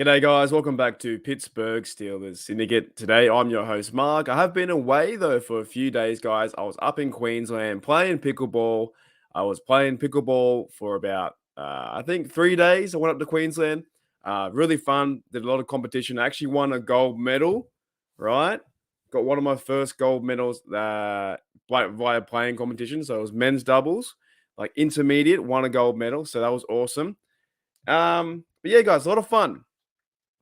G'day, guys. Welcome back to Pittsburgh Steelers Syndicate. Today, I'm your host, Mark. I have been away, though, for a few days, guys. I was up in Queensland playing pickleball. I was playing pickleball for about, I think, 3 days. I went up to Queensland. Really fun. Did a lot of competition. I actually won a gold medal, right? Got one of my first gold medals via playing competition. So it was men's doubles, like intermediate, won a gold medal. So that was awesome. But yeah, guys, a lot of fun.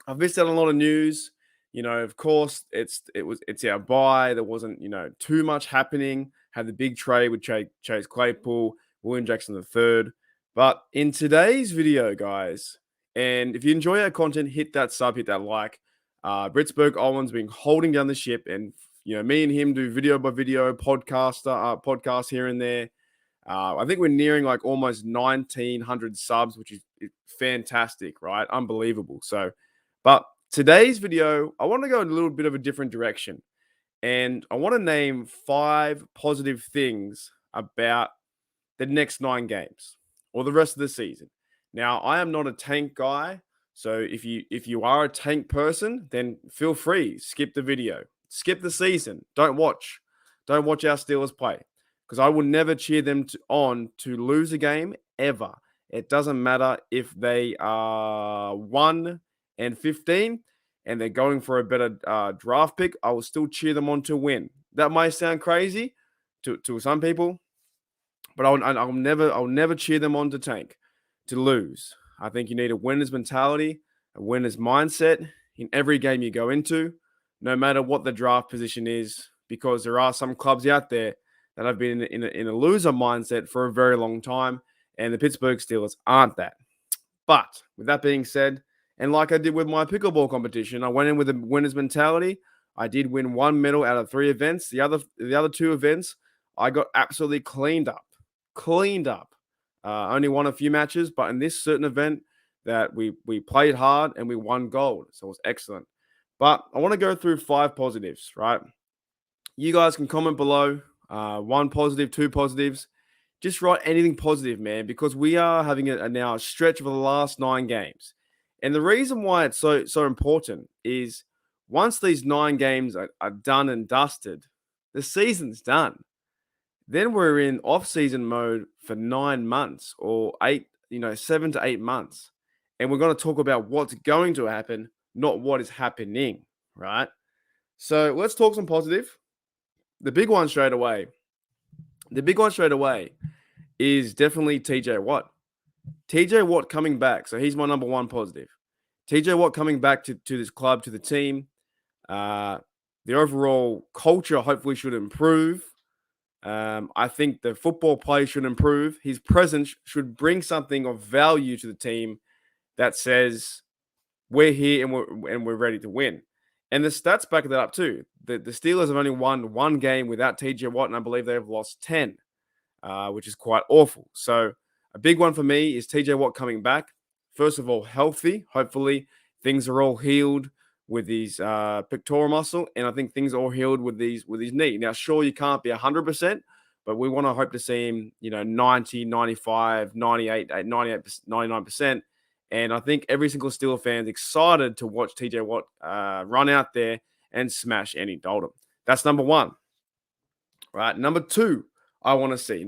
I've missed out on a lot of news. Of course, it's our buy. There wasn't, too much happening. Had the big trade with Chase Claypool, William Jackson III. But in today's video, guys, and if you enjoy our content, hit that sub, hit that like. Britsburgh Owen's been holding down the ship, and me and him do video by video podcast here and there. I think we're nearing like almost 1,900 subs, which is fantastic, right? Unbelievable. But today's video, I want to go in a little bit of a different direction. And I want to name 5 positive things about the next 9 games or the rest of the season. Now, I am not a tank guy. So if you are a tank person, then feel free, skip the video. Skip the season. Don't watch. Don't watch our Steelers play. Because I will never cheer them on to lose a game ever. It doesn't matter if they are 1-15 and they're going for a better draft pick. I will still cheer them on to win. That might sound crazy to some people, but I'll never cheer them on to tank, to lose. I think you need a winner's mentality, a winner's mindset in every game you go into, no matter what the draft position is, because there are some clubs out there that have been in a loser mindset for a very long time, and the Pittsburgh Steelers aren't that. But with that being said, and like I did with my pickleball competition, I went in with a winner's mentality. I did win 1 medal out of 3 events. The other 2 events, I got absolutely cleaned up. Only won a few matches, but in this certain event that we played hard and we won gold. So it was excellent. But I want to go through 5 positives, right? You guys can comment below. 1 positive, 2 positives. Just write anything positive, man, because we are having now a stretch of the last 9 games. And the reason why it's so important is once these 9 games are done and dusted, the season's done. Then we're in off-season mode for 9 months or 7 to 8 months. And we're going to talk about what's going to happen, not what is happening, right? So let's talk some positive. The big one straight away is definitely TJ Watt. TJ Watt coming back. So he's my number 1 positive. TJ Watt coming back to this club, to the team. The overall culture hopefully should improve. I think the football play should improve. His presence should bring something of value to the team that says we're here and we're ready to win. And the stats back that up too. The Steelers have only won 1 game without TJ Watt, and I believe they've lost 10, which is quite awful. So a big one for me is TJ Watt coming back. First of all, healthy. Hopefully things are all healed with his pectoral muscle, and I think things are all healed with his knee. Now, sure, you can't be 100%, but we want to hope to see him, 90, 95, 98, 98, 99%. And I think every single Steelers fan is excited to watch TJ Watt run out there and smash Andy Dalton. That's number 1. Right. Number 2, I want to see,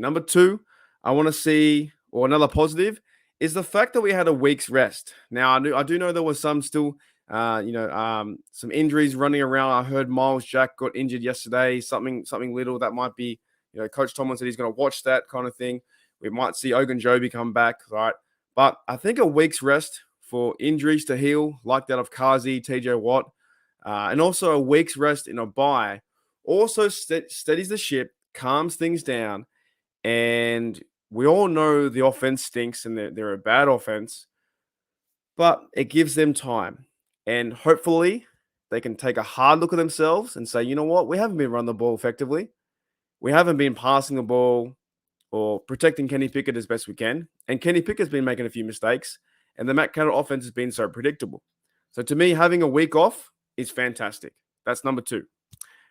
or another positive, is the fact that we had a week's rest. Now, I do know there was some still, some injuries running around. I heard Miles Jack got injured yesterday, something little that might be, Coach Tomlin said he's going to watch that kind of thing. We might see Ogunjobi come back, right? But I think a week's rest for injuries to heal, like that of Kazi, TJ Watt, and also a week's rest in a bye, also steadies the ship, calms things down, and we all know the offense stinks and they're a bad offense, but it gives them time. And hopefully they can take a hard look at themselves and say, you know what? We haven't been running the ball effectively. We haven't been passing the ball or protecting Kenny Pickett as best we can. And Kenny Pickett's been making a few mistakes, and the Matt Canada offense has been so predictable. So to me, having a week off is fantastic. That's number 2.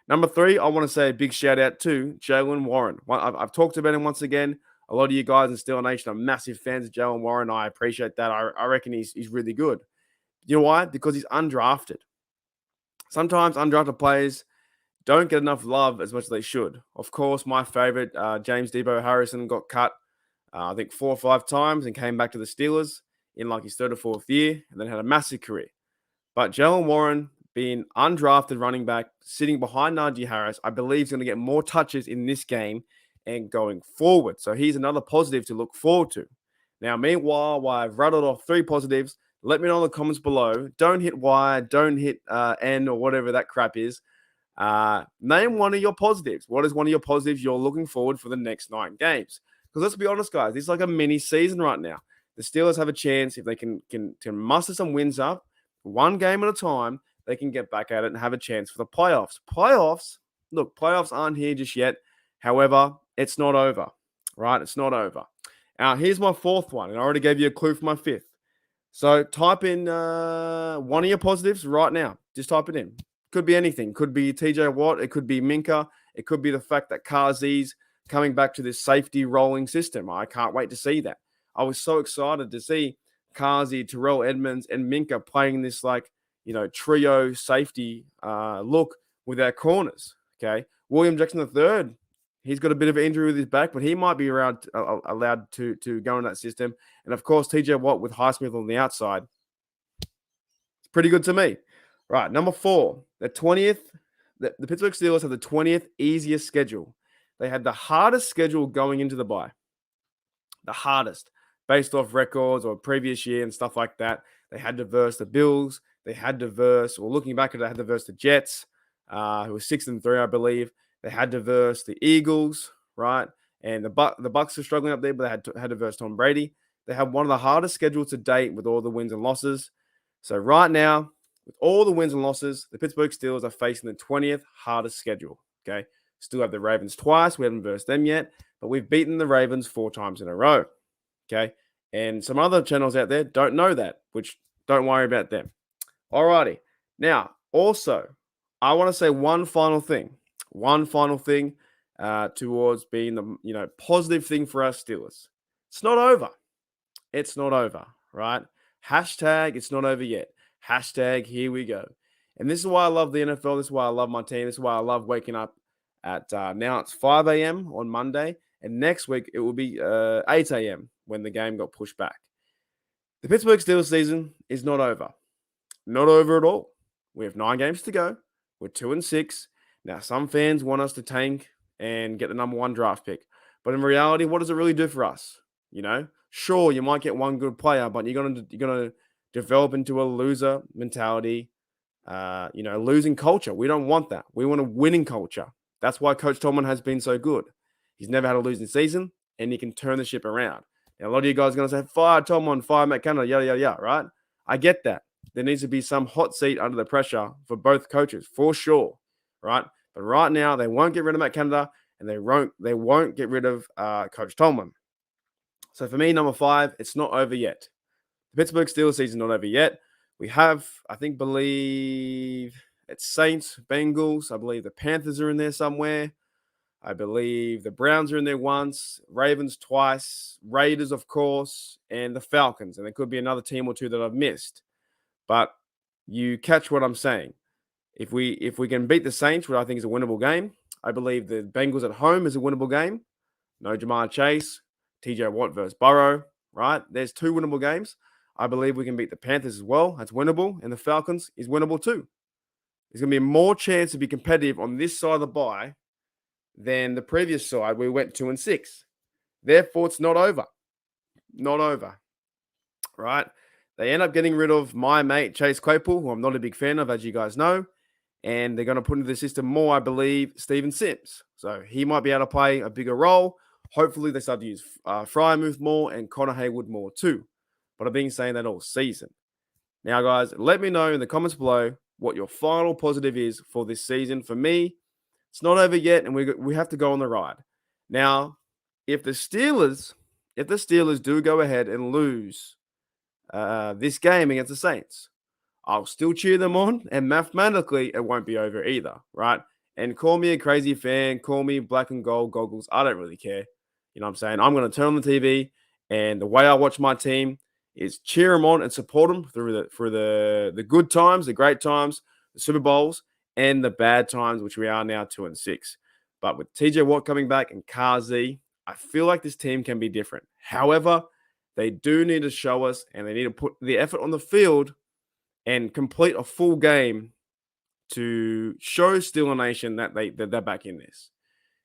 Number 3, I want to say a big shout out to Jaylen Warren. I've talked about him once again. A lot of you guys in Steeler Nation are massive fans of Jaylen Warren. I appreciate that. I reckon he's really good. You know why? Because he's undrafted. Sometimes undrafted players don't get enough love as much as they should. Of course, my favorite, James Debo Harrison, got cut, I think 4 or 5 times and came back to the Steelers in like his third or fourth year and then had a massive career. But Jalen Warren, being undrafted running back, sitting behind Najee Harris, I believe is going to get more touches in this game and going forward. So he's another positive to look forward to. Now, meanwhile, while I've rattled off 3 positives, let me know in the comments below. Don't hit Y, don't hit N or whatever that crap is. Name one of your positives. What is one of your positives you're looking forward for the next 9 games? Because let's be honest, guys, this is like a mini season right now. The Steelers have a chance if they can muster some wins up, one game at a time, they can get back at it and have a chance for the playoffs. Playoffs aren't here just yet. However, it's not over, right? It's not over. Now, here's my 4th one, and I already gave you a clue for my 5th. So type in one of your positives right now. Just type it in. Could be anything. Could be TJ Watt. It could be Minka. It could be the fact that Kazi's coming back to this safety rolling system. I can't wait to see that. I was so excited to see Kazi, Terrell Edmonds, and Minka playing this trio safety look with our corners. Okay, William Jackson III, he's got a bit of an injury with his back, but he might be allowed to go in that system. And of course, TJ Watt with Highsmith on the outside. It's pretty good to me. Right, number 4, the 20th. The Pittsburgh Steelers have the 20th easiest schedule. They had the hardest schedule going into the bye. The hardest, based off records or previous year and stuff like that. They had to verse the Bills. They had to verse, or looking back at it, they had to verse the Jets, who were 6-3, I believe. They had to verse the Eagles, right? And the Bucs are struggling up there, but they had to verse Tom Brady. They have one of the hardest schedules to date with all the wins and losses. So right now, with all the wins and losses, the Pittsburgh Steelers are facing the 20th hardest schedule. Okay, still have the Ravens twice. We haven't versed them yet, but we've beaten the Ravens 4 times in a row. Okay, and some other channels out there don't know that, which don't worry about them. Alrighty. Now, also, I want to say one final thing towards being the positive thing for our Steelers. It's not over. It's not over, right? Hashtag it's not over yet. Hashtag here we go. And this is why I love the NFL. This is why I love my team. This is why I love waking up at now it's 5 a.m. on Monday. And next week it will be 8 a.m. when the game got pushed back. The Pittsburgh Steelers season is not over. Not over at all. We have 9 games to go. We're 2-6. Now, some fans want us to tank and get the number 1 draft pick. But in reality, what does it really do for us? Sure, you might get one good player, but you're gonna develop into a loser mentality, losing culture. We don't want that. We want a winning culture. That's why Coach Tomlin has been so good. He's never had a losing season, and he can turn the ship around. Now, a lot of you guys are going to say, fire Tomlin, fire Matt Canada, yada, yada, yada, right? I get that. There needs to be some hot seat under the pressure for both coaches, for sure, right? But right now, they won't get rid of Matt Canada, and they won't get rid of Coach Tomlin. So for me, number 5, it's not over yet. The Pittsburgh Steelers season not over yet. We have, believe it's Saints, Bengals. I believe the Panthers are in there somewhere. I believe the Browns are in there once, Ravens twice, Raiders, of course, and the Falcons. And there could be another team or 2 that I've missed. But you catch what I'm saying. If we can beat the Saints, which I think is a winnable game, I believe the Bengals at home is a winnable game. No Jamar Chase, TJ Watt versus Burrow, right? There's 2 winnable games. I believe we can beat the Panthers as well. That's winnable. And the Falcons is winnable too. There's going to be more chance to be competitive on this side of the bye than the previous side. We went 2-6. Therefore, it's not over. Not over. Right? They end up getting rid of my mate, Chase Claypool, who I'm not a big fan of, as you guys know. And they're going to put into the system more, I believe, Steven Sims. So he might be able to play a bigger role. Hopefully, they start to use Freiermuth more and Connor Haywood more too. But I've been saying that all season. Now, guys, let me know in the comments below what your final positive is for this season. For me, it's not over yet, and we have to go on the ride. Now, if the Steelers do go ahead and lose this game against the Saints, I'll still cheer them on, and mathematically, it won't be over either, right? And call me a crazy fan, call me black and gold goggles. I don't really care. You know what I'm saying? I'm going to turn on the TV, and the way I watch my team is cheer them on and support them through the good times, the great times, the Super Bowls, and the bad times, which we are now 2-6. But with TJ Watt coming back and Kazi, I feel like this team can be different. However, they do need to show us, and they need to put the effort on the field and complete a full game to show Steeler Nation that they're back in this.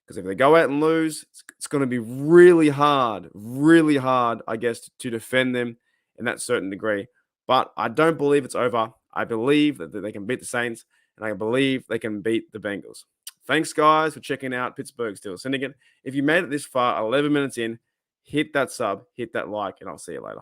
Because if they go out and lose, it's going to be really hard, I guess, to defend them in that certain degree. But I don't believe it's over. I believe that they can beat the Saints, and I believe they can beat the Bengals. Thanks, guys, for checking out Pittsburgh Steelers Syndicate. If you made it this far, 11 minutes in, hit that sub, hit that like, and I'll see you later.